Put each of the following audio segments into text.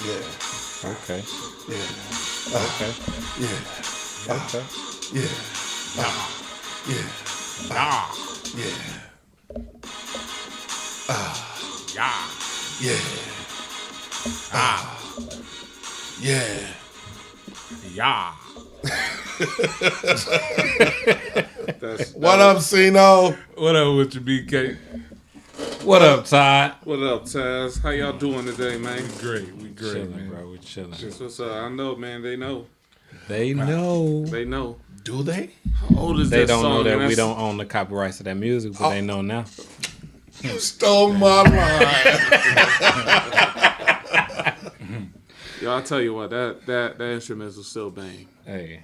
Yeah. Okay. Yeah. Okay. Yeah. Okay. Yeah. Yeah. Nah. Yeah. Yeah. Yeah. Yeah. Yeah. What up, Cino? What up with you, BK? What up, Todd? What up, Taz? How y'all doing today, man? We great, Chilling, man. bro. We chilling. That's what's up. I know, man. They know. They know. They know. Do they? How old is They that don't song? know that And we that's- don't own the copyrights to that music, but they know now. You stole my line. Yo, I tell you what, that instrumental still bang. Hey,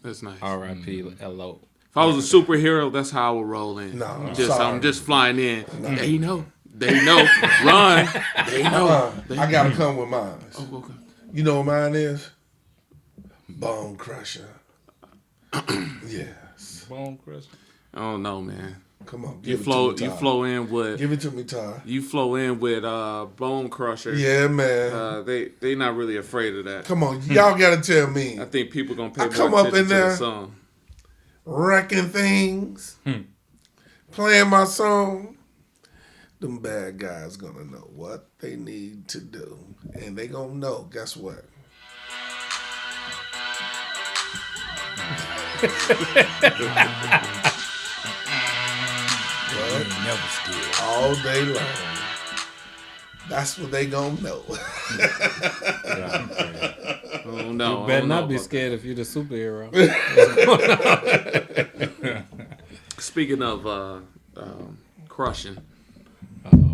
That's nice. R.I.P. L.O. If I was a superhero, that's how I would roll in. No, I'm I'm sorry. just flying in. They know. They know. Run. They know. They I gotta come with mine. Oh, okay. You know what mine is? Bone Crusher. Yes. Bone Crusher. I don't know, man. Come on, You give flow. it to me, You Todd. flow in with. Give it to me, Todd. You flow in with Bone Crusher. Yeah, man. They not really afraid of that. Come on, y'all gotta tell me. I think people gonna pay I more come up attention in to there. the song. Wrecking things. Playing my song. Them bad guys gonna know what they need to do. And they gonna know, guess what? What? Never scared. All day long. That's what they gonna know. Oh no! You better I don't know not be about scared if you're the superhero. that. Speaking of crushing,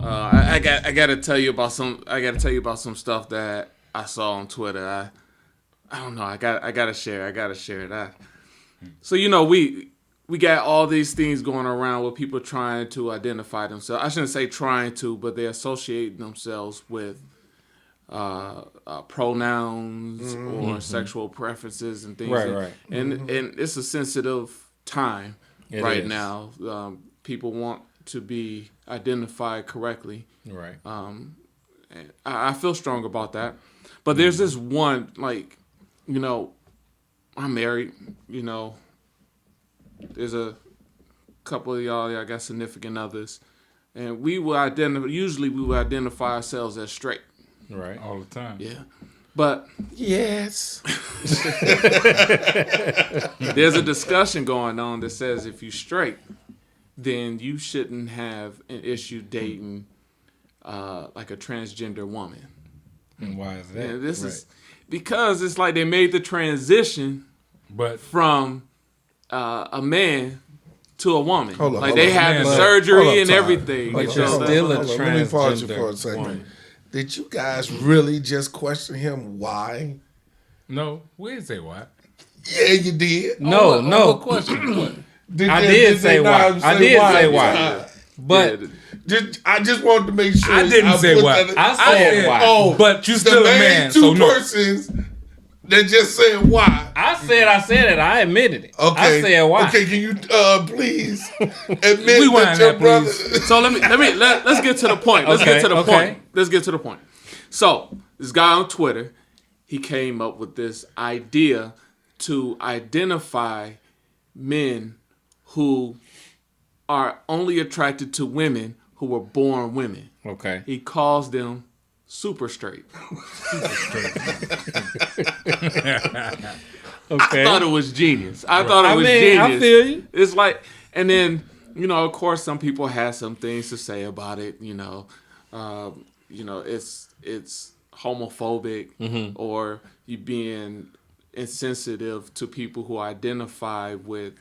I gotta tell you about some stuff that I saw on Twitter. I don't know. I gotta share. that. So we got all these things going around with people trying to identify themselves. I shouldn't say trying to, but they associate themselves with pronouns or sexual preferences and things. Right. And it's a sensitive time It right is. now. People want to be identified correctly. Right. And I feel strong about that. But there's this one, like, I'm married, there's a couple of y'all, I got significant others, and usually we will identify ourselves as straight. Right. All the time. Yeah. But Yes. there's a discussion going on that says if you're straight, then you shouldn't have an issue dating like a transgender woman. And why is that? And this is because it's like they made the transition But from a man to a woman. Hold on, like hold they on. had the But- surgery hold on, and Todd. everything. But You you're know, still a Hold on, let me pause you for a transgender second. woman. Did you guys really just question him why? no, we didn't say why. Yeah, you did. No, no. What question? What? I did say why. I did say why. Todd? But I just wanted to make sure. I didn't say put why. that- I said why. Oh, But you the still a main man, two so no. persons that just said why. I said it. I admitted it. Okay. I said why. Okay, can you please admit Rewind that your that, brother? please. So let's get to the point. Let's get to the point. Let's get to the point. So this guy on Twitter, he came up with this idea to identify men who are only attracted to women who were born women. Okay. He calls them super straight. Okay. I thought it was genius. I thought it was genius. I feel you. It's like, and then of course, some people have some things to say about it. It's homophobic or you being insensitive to people who identify with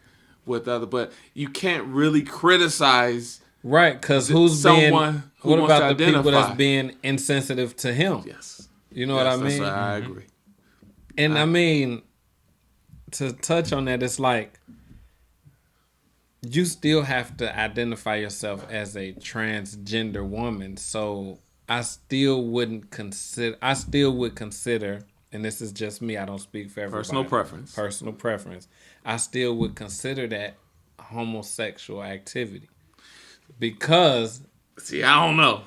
other. But you can't really criticize. Right, because who's someone who what wants about to the people identify. that's being insensitive to him? Yes, You know what I that's mean? I agree. And I mean, to touch on that, it's like you still have to identify yourself as a transgender woman. So I still would consider, and this is just me, I don't speak for everybody. Personal preference. I still would consider that homosexual activity. Because See, I don't know.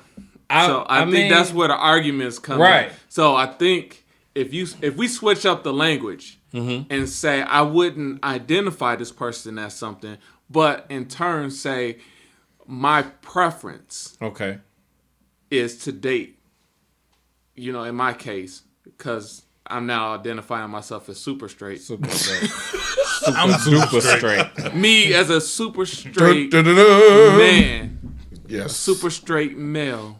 I think that's where the arguments come in. So I think if we switch up the language and say I wouldn't identify this person as something, but in turn say my preference is to date, you know, in my case, because I'm now identifying myself as super straight. I'm super straight. Me as a super straight man, super straight male,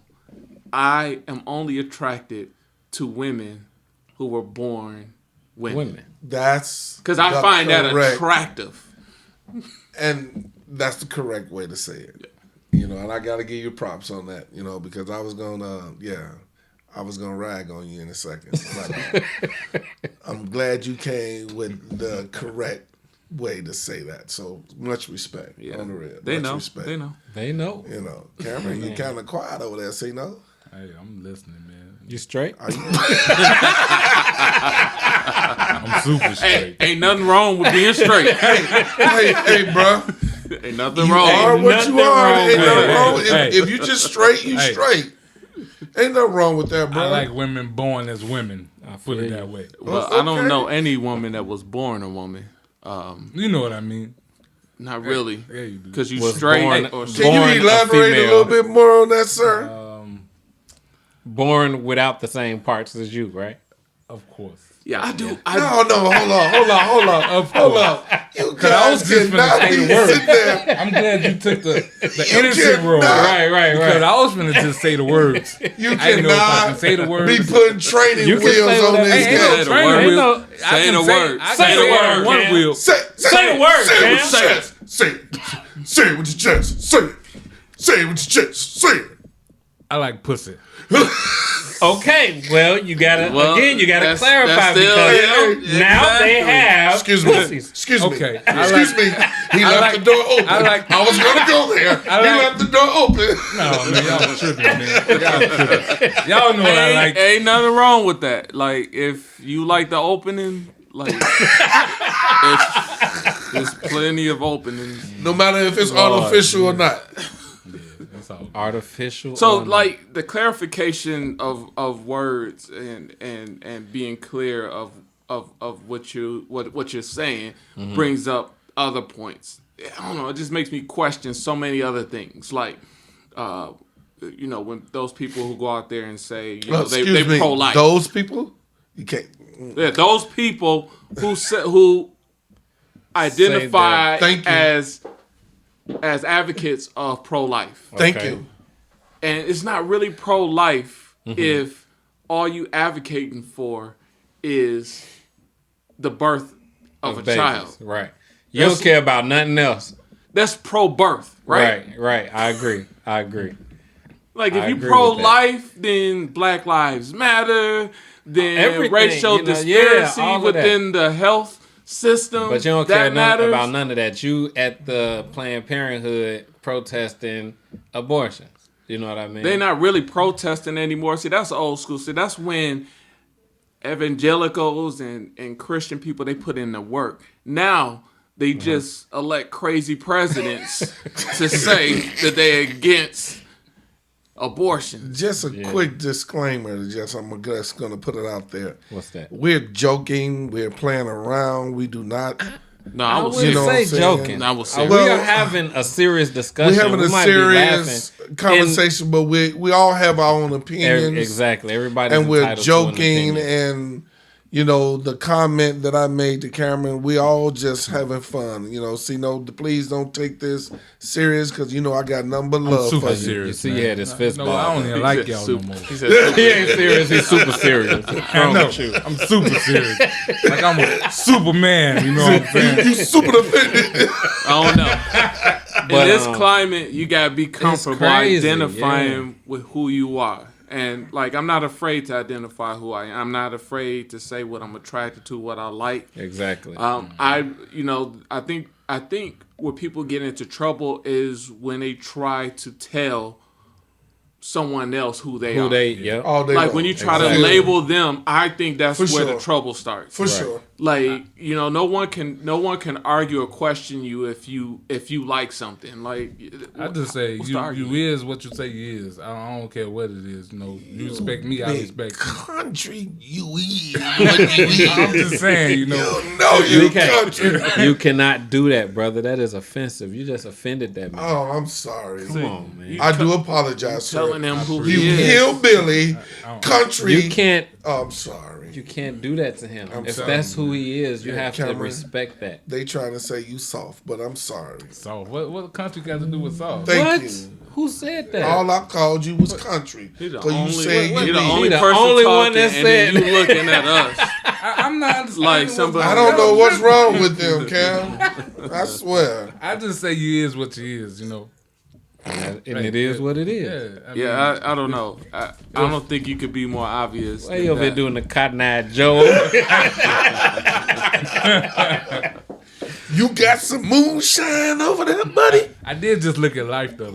I am only attracted to women who were born women. That's because I find that attractive. And that's the correct way to say it. You know, and I got to give you props on that, you know, because I was going to rag on you in a second. But I'm glad you came with the correct way to say that. So much respect on the real. They much know. Respect. They know. You know, Cameron, you kind of quiet over there. Say no. Hey, I'm listening, man. You straight? Are you? I'm super straight. Ain't nothing wrong with being straight. hey, bro. Ain't nothing You wrong. are what you are. Ain't nothing wrong. Hey. If you just straight, you straight. Ain't nothing wrong with that, bro. I like women born as women. I put it that way. Well, I don't know any woman that was born a woman. You know what I mean? Not really. Yeah, you do. Because you straight. Can you elaborate a little bit more on that, sir? Born without the same parts as you, right? Of course. Yeah, I do. No, hold on. Of course. You I was guys just finna cannot say be the word. sitting there. I'm glad you took the innocent role. Right. Because I was finna just say the words. You I didn't know if I cannot can say the words. be putting training wheels on this Ain't guy. no training wheel. Say the word. Say the word. One Cam. wheel. Say the word, Say it with Cam. your chest. Say it. Say it with your chest. Say it. Say it with your chest. Say it. I like pussy. Okay, well, you gotta that's clarify still, because now they have Excuse me. pussies. Excuse me. Okay. Excuse me. He left the door open. I was gonna go there. He left the door open. No, man, y'all tripping, man. Y'all know what I like. Ain't nothing wrong with that. Like, if you like the opening, like, there's plenty of openings. No matter if it's artificial or not. Artificial. So, like, the clarification of words and being clear of what you're saying brings up other points. I don't know. It just makes me question so many other things. Like, you know, when those people who go out there and say, you know, they pro-life. Those people? You can't. Yeah, those people who identify as advocates of pro-life. Thank you. And it's not really pro-life if all you advocating for is the birth of a babies. child. Right. You don't care about nothing else. That's pro-birth, right? Right. I agree. Like, if you pro-life, then Black Lives Matter, then racial disparity within the health system. But you don't care about none of that. You at the Planned Parenthood protesting abortions. You know what I mean? They're not really protesting anymore. See, that's old school. See, that's when evangelicals and Christian people, they put in the work. Now, they just elect crazy presidents to say that they're against abortion. Just a quick disclaimer. I'm just going to put it out there. What's that? We're joking. We're playing around. We do not. No, I was say joking. I was We are having a serious discussion. We're having a serious conversation, but we all have our own opinions. Exactly. Everybody's and we're entitled to an joking opinion. and. You know, the comment that I made to Cameron, we all just having fun. You know, please don't take this serious because, you know, I got nothing but love super for you. serious. You see, he had his fist ball. I don't even like y'all no more. He said He ain't serious. He's super serious. I know. I'm super serious. Like I'm a Superman. You know what I'm saying? You super offended. I don't know. But, in this climate, you gotta be comfortable crazy, identifying with who you are. And, like, I'm not afraid to identify who I am. I'm not afraid to say what I'm attracted to, what I like. Exactly. I think where people get into trouble is when they try to tell someone else who they are. All day Like, long. when you try to label them, I think that's where the trouble starts. For sure. Like, you know, no one can argue or question you if you like something. Like, I just say you is what you say you is. I don't care what it is. You know, you respect me, I respect you. Country, you is what you is. I'm just saying, you know. You country. You cannot do that, brother. That is offensive. You just offended that man. Oh, I'm sorry. Come on, man. I do apologize, sir. Telling him who You he is. hillbilly, country. You can't. Oh, I'm sorry. You can't do that to him. If sorry. that's who he is, you have Cameron, to respect that. They trying to say you soft, but I'm sorry. Soft. What country got to do with soft? Thank What? you. Who said that? All I called you was country. He the 'Cause only, you said he you the be- only the person only talking, one that and then said- you looking at us. I'm not understanding. Like somebody- I don't know what's wrong with them, Cam. I swear. I just say you is what you is, you know. And it is what it is. Yeah, I don't know. I don't think you could be more obvious. Why than you over that. here doing the Cotton Eye Joe? You got some moonshine over there, buddy? I did just look at life though.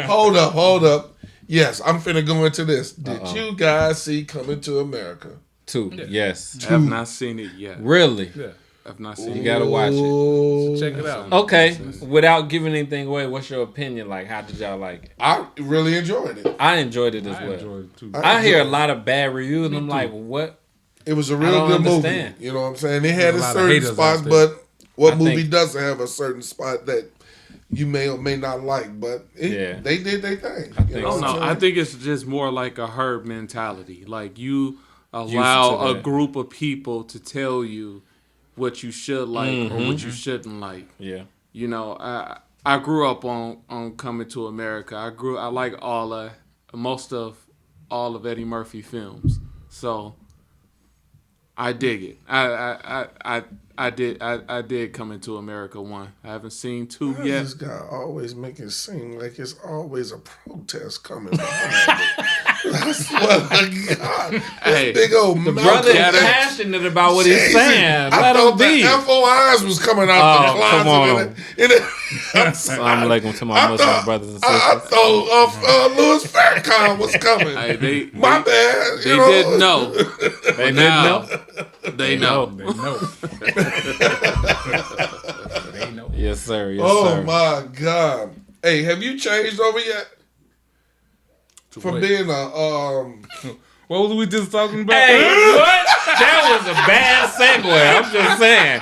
Hold up. Yes, I'm finna go into this. Did you guys see Coming to America? 2. Yes. I have not seen it yet. Really? Yeah. I've not seen You it. gotta watch it. Oh, Check it out. Okay. Without giving anything away, what's your opinion? Like, how did y'all like it? I really enjoyed it. I enjoyed it as I well. enjoyed it too. I hear a lot of bad reviews, and I'm like, what? It was a I real don't good understand. movie. You know what I'm saying? It had There's a a lot of certain haters spots, out there. but what I movie think- doesn't have a certain spot that you may or may not like? But Yeah. they did their thing. think You I know don't what know. I'm I saying? think it's just more like a herd mentality. Like you allow a that. group of people to tell you what you should like or what you shouldn't like. Yeah. You know, I grew up on Coming to America. I like most of all of Eddie Murphy films. So I dig it. I did Coming to America 1. I haven't seen 2 Why yet. does this guy always make it seem like it's always a protest coming behind it? I swear to God. Hey, This big old The Malcolm brother is X. passionate about what he's Jesus. saying. I Let him thought be. the FOIs was coming out the Oh, closet. come on. I'm Assalamu alaikum to my Muslim brothers and I sisters. thought Louis Farrakhan was coming. Hey, My bad. They didn't know. They Now, didn't they know. They know. They know. Yes, sir. Yes, Oh sir. my God. Hey, have you changed over yet? From what? being a What was we just talking about? Hey, what? That was a bad segue. I'm just saying.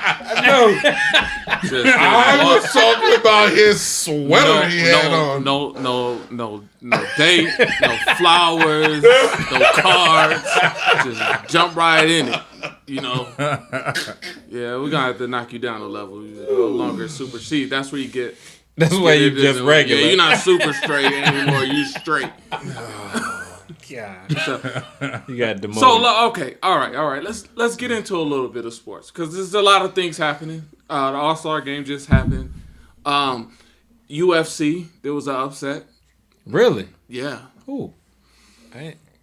I was talking about his sweater he had on. No date, no flowers, no cards. Just jump right in it. You know. Yeah, we're gonna have to knock you down a level. You're no longer super C. That's where you get. That's why you just regular. Yeah, you're not super straight anymore. You straight. God. You got demoted. So okay, all right. Let's get into a little bit of sports because there's a lot of things happening. The All-Star game just happened. UFC, there was an upset. Really? Yeah. Ooh.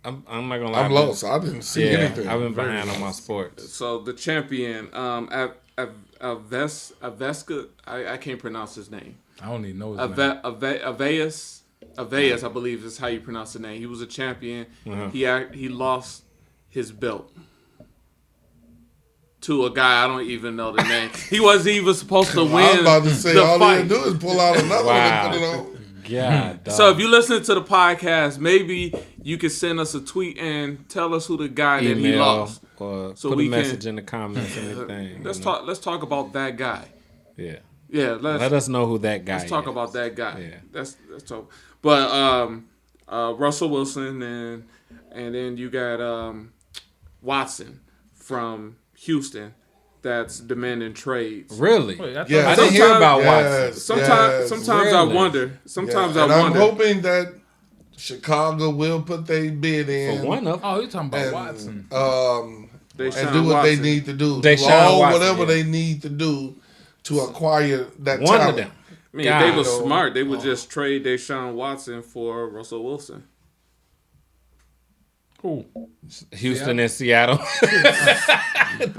I'm not gonna lie. I'm lost. I didn't see Yeah, anything. I've been behind on my sports. So the champion, Aveska, I can't pronounce his name. I don't even know his name. Aveas, I believe is how you pronounce the name. He was a champion. He lost his belt to a guy I don't even know the name. He wasn't even supposed to win. I was about to say the all fight. he do is pull out another one and put it on. God, dog. So if you listen to the podcast, maybe you could send us a tweet and tell us who the guy that he lost. Or So put we a message can- in the comments, anything. Let's you know? talk. Let's talk about that guy. Yeah. Yeah, Let us know who that guy is. let's talk about that guy. Yeah. Let's talk. But Russell Wilson and then you got Watson from Houston that's demanding trades. Really? Wait, I thought Yeah, I didn't hear about yes, Watson. Sometimes I Really? wonder. Sometimes Yeah, I and I'm wonder. hoping that Chicago will put their bid in. For one of them. Oh, you're talking about and, Watson. Deshaun and do what they Watson. need to do. Deshaun Do all Watson, whatever yeah. they need to do to acquire that One talent. of them. I mean, God. if they were smart, they would just trade Deshaun Watson for Russell Wilson. Who? Houston and Seattle. That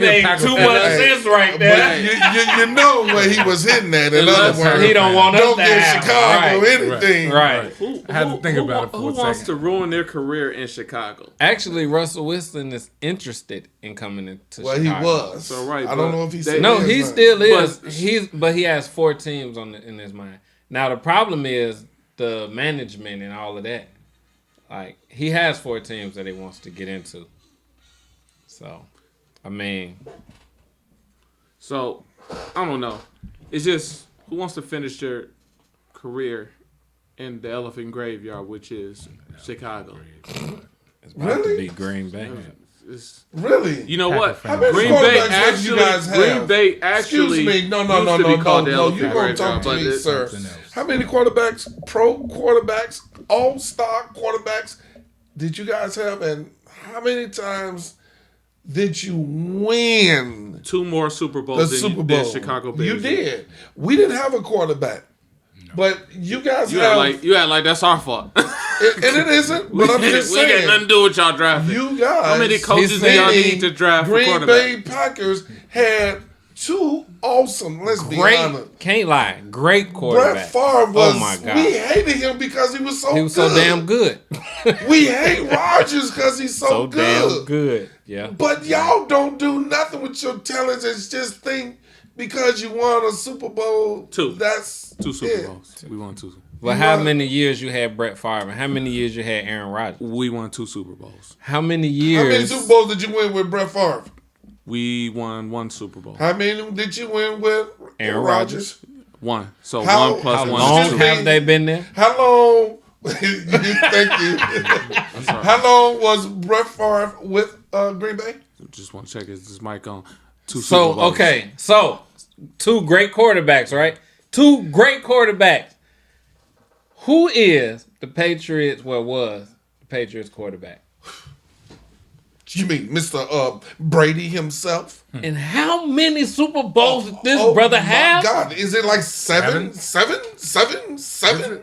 made too much sense right there. You know where he was hitting at. In other words, he don't want us don't to give have Chicago anything. Right. I had to think about it for a second. Who wants to ruin their career in Chicago? Actually, Russell Wilson is interested in coming into Chicago. He was. So, right, I don't know if he said no, he still is. But But he has 4 teams in his mind. Now the problem is the management and all of that. Like, he has 4 teams that he wants to get into. So, I mean. So, I don't know. It's just, who wants to finish their career in the elephant graveyard, which is Chicago? It's about to be Green Bay. Really? You know what? How many Green Bay quarterbacks you guys have? Green Bay actually. Excuse me. No. Used to be called the You elephant gonna graveyard, talk to me, but sir? How many quarterbacks, pro quarterbacks, all-star quarterbacks did you guys have, and how many times did you win 2 more Super the Bowls Super Bowl? than Chicago Bears? You did. We didn't have a quarterback, but you guys You have. act like that's our fault. And it isn't. But I'm just we saying. got nothing to do with y'all drafting. You guys. How many coaches do y'all need to draft for Green quarterback? Bay Packers had 2 awesome. Let's be honest. Can't lie. Great quarterback. Brett Favre was. Oh my God. We hated him because he was so. He was good. so damn good. We hate Rodgers because he's so good. Damn good. Yeah. But y'all don't do nothing with your talents. It's just think because you won a Super Bowl. 2. That's 2 Super it. Bowls. We won 2. But how many years you had Brett Favre? And how many years you had Aaron Rodgers? We won 2 Super Bowls. How many years? How many Super Bowls did you win with Brett Favre? We won 1 Super Bowl. How many did you win with Aaron Rodgers? 1. So How- 1 plus How 1 long is 2. have they been there? How long? Thank you. How long was Brett Favre with Green Bay? Just want to check, is this mic on? 2 Super So, Bowls. okay. So, 2 great quarterbacks, right? 2 great quarterbacks. Who is the Patriots, was the Patriots quarterback? You mean Mr. Brady himself? And how many Super Bowls did this brother my have? God, is it like seven?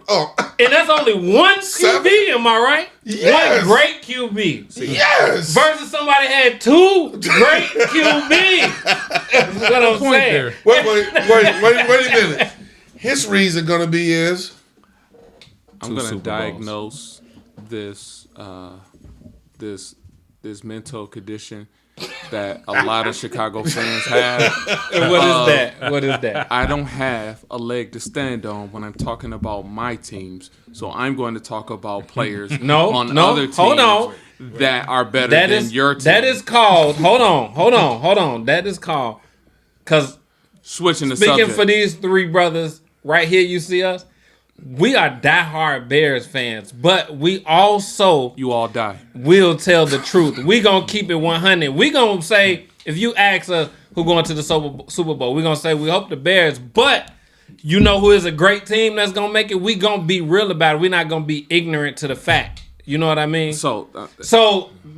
Oh, And that's only 1 7? QB, am I right? Yes. 1 great QB. yes. Versus somebody had 2 great QB. That's what I'm saying. there. Wait a minute. His reason gonna be is I'm going to diagnose this this mental condition that a lot of Chicago fans have. And what is that? What is that? I don't have a leg to stand on when I'm talking about my teams, so I'm going to talk about players on other teams hold on. that are better than your team. That is called, hold on. That is called, because switching the speaking subject. for these 3 brothers right here, you see us, we are diehard Bears fans, but we also You all die. will tell the truth. We gonna keep it 100. We gonna say, if you ask us who going to the Super Bowl, we gonna say we hope the Bears, but you know who is a great team that's gonna make it? We gonna be real about it. We're not gonna be ignorant to the fact. You know what I mean? So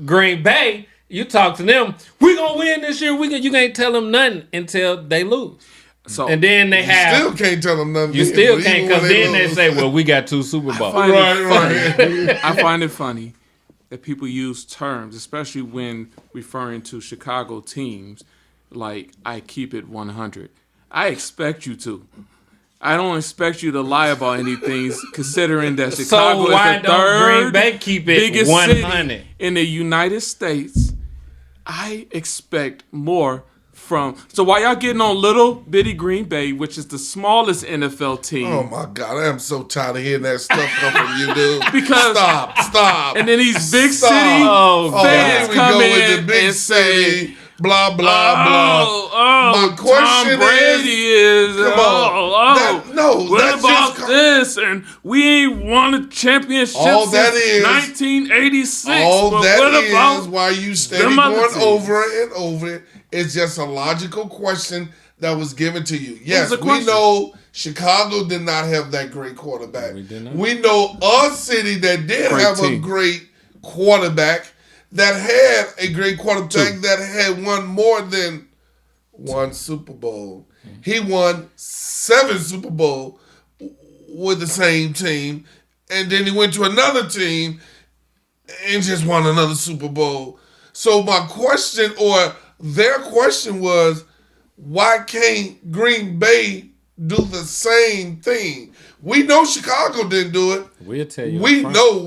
Green Bay, you talk to them, we gonna win this year. You can't tell them nothing until they lose. So And then they have. still can't tell them nothing. You still but can't, even because when then they lose. say, well, we got 2 Super Bowls. I find it funny that people use terms, especially when referring to Chicago teams, like I keep it 100. I expect you to. I don't expect you to lie about anything, considering that Chicago So why is the don't third Green Bay keep it biggest 100? city in the United States. I expect more from. So while y'all getting on little bitty Green Bay, which is the smallest NFL team. Oh my God, I am so tired of hearing that stuff come from you, dude. Because stop. and then these big Stop. city here fans we come go with in the big and say, city, blah blah blah. My question Tom Brady is come on. what that's about just this? And we ain't won a championship All that since is- 1986. all but that what is about why you steady them other going teams? over it and over it. It's just a logical question that was given to you. Yes, the we question? know Chicago did not have that great quarterback. We did not. We know a city that did Great have a team. great quarterback that had a great quarterback that had won more than 1 Super Bowl. He won 7 Super Bowl with the same team, and then he went to another team and just won another Super Bowl. So my question, or their question was, why can't Green Bay do the same thing? We know Chicago didn't do it. We'll tell you. We know.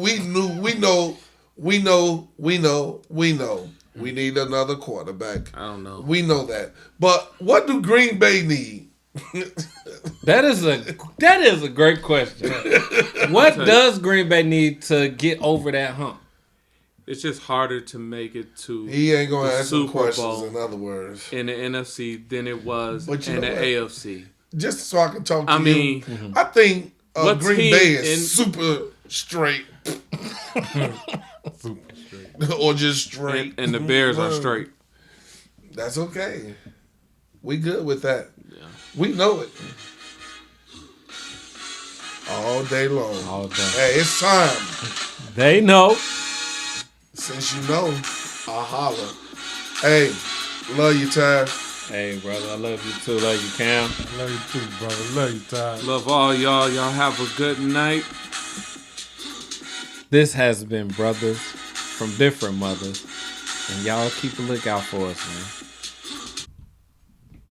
We need another quarterback. I don't know. We know that. But what do Green Bay need? That is a great question. What does Green Bay need to get over that hump? It's just harder to make it to He ain't going to answer Super questions, Bowl in other words. in the NFC than it was in the what? AFC. Just so I can talk to I you. mean, I think Green Bay is in- super straight. Or just straight. And the Bears are straight. That's okay. We good with that. Yeah. We know it. All day long. All day. Hey, it's time. They know. Since you know, I'll holler. Hey, love you, Ty. Hey, brother, I love you too. Love you, Cam. Love you too, brother. Love you, Ty. Love all y'all. Y'all have a good night. This has been Brothers from Different Mothers. And y'all keep a lookout for us, man.